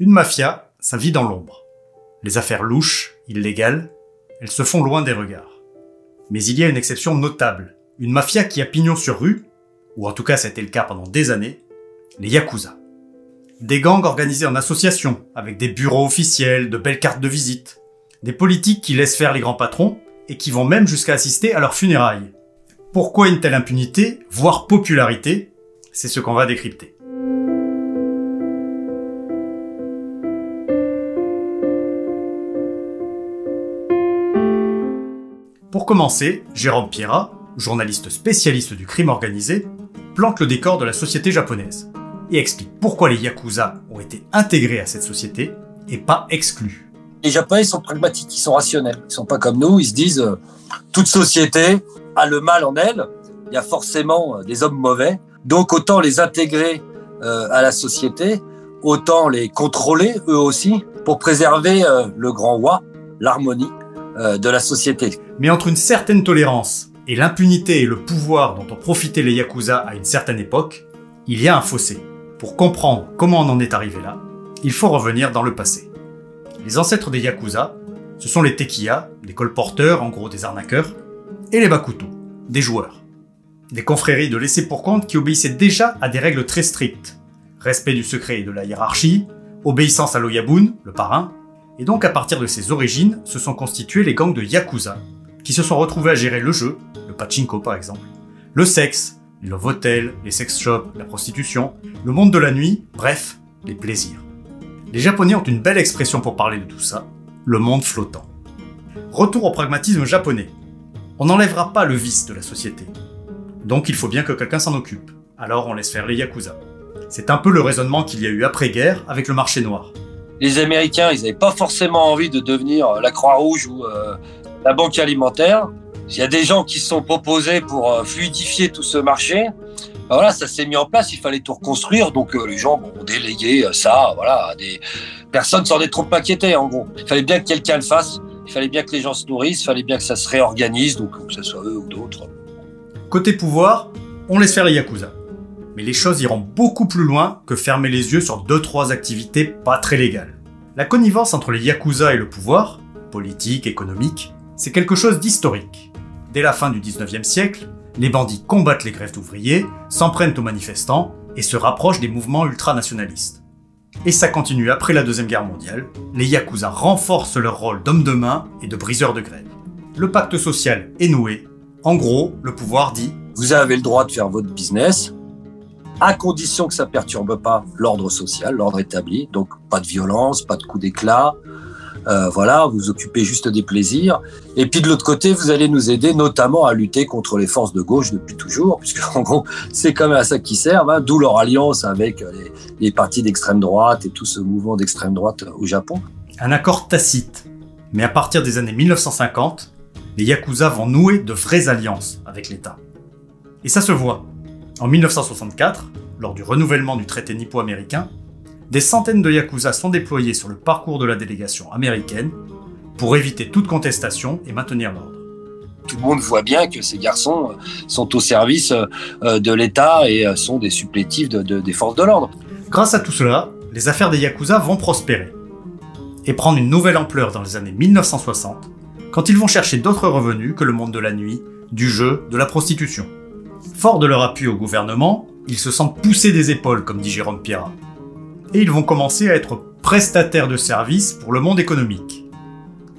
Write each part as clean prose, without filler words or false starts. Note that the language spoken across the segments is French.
Une mafia, ça vit dans l'ombre. Les affaires louches, illégales, elles se font loin des regards. Mais il y a une exception notable, une mafia qui a pignon sur rue, ou en tout cas ça a été le cas pendant des années, les Yakuza. Des gangs organisés en association, avec des bureaux officiels, de belles cartes de visite, des politiques qui laissent faire les grands patrons, et qui vont même jusqu'à assister à leurs funérailles. Pourquoi une telle impunité, voire popularité? C'est ce qu'on va décrypter. Pour commencer, Jérôme Pierrat, journaliste spécialiste du crime organisé, plante le décor de la société japonaise et explique pourquoi les Yakuza ont été intégrés à cette société et pas exclus. Les Japonais sont pragmatiques, ils sont rationnels. Ils sont pas comme nous, ils se disent toute société a le mal en elle, il y a forcément des hommes mauvais, donc autant les intégrer à la société, autant les contrôler eux aussi pour préserver le grand roi, l'harmonie de la société. Mais entre une certaine tolérance et l'impunité et le pouvoir dont ont profité les Yakuza à une certaine époque, il y a un fossé. Pour comprendre comment on en est arrivé là, il faut revenir dans le passé. Les ancêtres des Yakuza, ce sont les Tekiya, des colporteurs, en gros des arnaqueurs, et les Bakuto, des joueurs. Des confréries de laissés-pour-compte qui obéissaient déjà à des règles très strictes. Respect du secret et de la hiérarchie, obéissance à l'Oyabun, le parrain, et donc à partir de ces origines se sont constitués les gangs de Yakuza, qui se sont retrouvés à gérer le jeu, le pachinko par exemple, le sexe, les love hotels, les sex shops, la prostitution, le monde de la nuit, bref, les plaisirs. Les Japonais ont une belle expression pour parler de tout ça, le monde flottant. Retour au pragmatisme japonais. On n'enlèvera pas le vice de la société. Donc il faut bien que quelqu'un s'en occupe. Alors on laisse faire les Yakuza. C'est un peu le raisonnement qu'il y a eu après-guerre avec le marché noir. Les Américains, ils n'avaient pas forcément envie de devenir la Croix-Rouge ou la Banque alimentaire. Il y a des gens qui se sont proposés pour fluidifier tout ce marché. Ben voilà, ça s'est mis en place, il fallait tout reconstruire. Donc les gens ont délégué ça voilà, à des personnes sans être trop inquiétées en gros. Il fallait bien que quelqu'un le fasse, il fallait bien que les gens se nourrissent, il fallait bien que ça se réorganise, donc que ce soit eux ou d'autres. Côté pouvoir, on laisse faire les Yakuza. Mais les choses iront beaucoup plus loin que fermer les yeux sur 2-3 activités pas très légales. La connivence entre les Yakuza et le pouvoir, politique, économique, c'est quelque chose d'historique. Dès la fin du 19e siècle, les bandits combattent les grèves d'ouvriers, s'en prennent aux manifestants et se rapprochent des mouvements ultranationalistes. Et ça continue après la Deuxième Guerre mondiale, les Yakuza renforcent leur rôle d'hommes de main et de briseurs de grève. Le pacte social est noué. En gros, le pouvoir dit « Vous avez le droit de faire votre business, à condition que ça perturbe pas l'ordre social, l'ordre établi, donc pas de violence, pas de coups d'éclat, voilà, vous occupez juste des plaisirs. Et puis de l'autre côté, vous allez nous aider notamment à lutter contre les forces de gauche depuis toujours, puisque en gros, c'est quand même à ça qu'ils servent, hein, d'où leur alliance avec les partis d'extrême droite et tout ce mouvement d'extrême droite au Japon. » Un accord tacite. Mais à partir des années 1950, les Yakuza vont nouer de vraies alliances avec l'État. Et ça se voit. En 1964, lors du renouvellement du traité nippo-américain, des centaines de Yakuza sont déployés sur le parcours de la délégation américaine pour éviter toute contestation et maintenir l'ordre. Tout le monde voit bien que ces garçons sont au service de l'État et sont des supplétifs des forces de l'ordre. Grâce à tout cela, les affaires des Yakuza vont prospérer et prendre une nouvelle ampleur dans les années 1960, quand ils vont chercher d'autres revenus que le monde de la nuit, du jeu, de la prostitution. Forts de leur appui au gouvernement, ils se sentent poussés des épaules, comme dit Jérôme Pierrat. Et ils vont commencer à être prestataires de services pour le monde économique.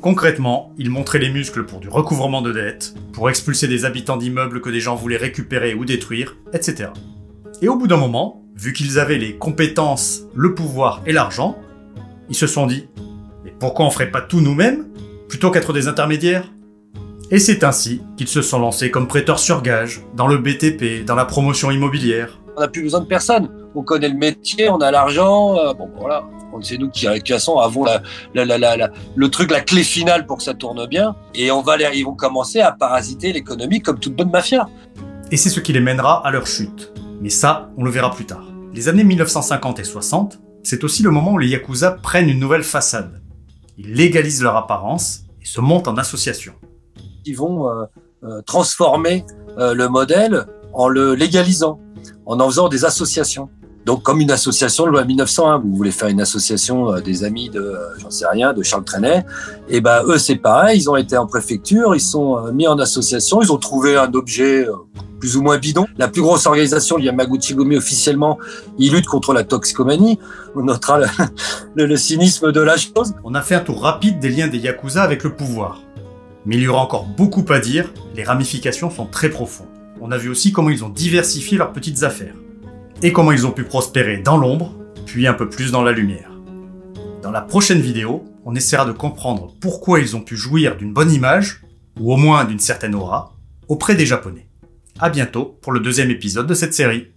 Concrètement, ils montraient les muscles pour du recouvrement de dettes, pour expulser des habitants d'immeubles que des gens voulaient récupérer ou détruire, etc. Et au bout d'un moment, vu qu'ils avaient les compétences, le pouvoir et l'argent, ils se sont dit « Mais pourquoi on ferait pas tout nous-mêmes, plutôt qu'être des intermédiaires ?» Et c'est ainsi qu'ils se sont lancés comme prêteurs sur gage, dans le BTP, dans la promotion immobilière. On n'a plus besoin de personne. On connaît le métier, on a l'argent. Bon, voilà. C'est nous qui, de toute façon, avons le truc, la clé finale pour que ça tourne bien. Et ils vont commencer à parasiter l'économie comme toute bonne mafia. Et c'est ce qui les mènera à leur chute. Mais ça, on le verra plus tard. Les années 1950 et 60, c'est aussi le moment où les Yakuza prennent une nouvelle façade. Ils légalisent leur apparence et se montent en association. Ils vont transformer le modèle en le légalisant, en faisant des associations. Donc, comme une association de loi 1901, vous voulez faire une association des amis de, j'en sais rien, de Charles Trenet, et ben eux c'est pareil, ils ont été en préfecture, ils sont mis en association, ils ont trouvé un objet plus ou moins bidon. La plus grosse organisation, le Yamaguchi Gumi officiellement, il lutte contre la toxicomanie. On notera le cynisme de la chose. On a fait un tour rapide des liens des Yakuza avec le pouvoir. Mais il y aura encore beaucoup à dire, les ramifications sont très profondes. On a vu aussi comment ils ont diversifié leurs petites affaires. Et comment ils ont pu prospérer dans l'ombre, puis un peu plus dans la lumière. Dans la prochaine vidéo, on essaiera de comprendre pourquoi ils ont pu jouir d'une bonne image, ou au moins d'une certaine aura, auprès des Japonais. À bientôt pour le 2e épisode de cette série.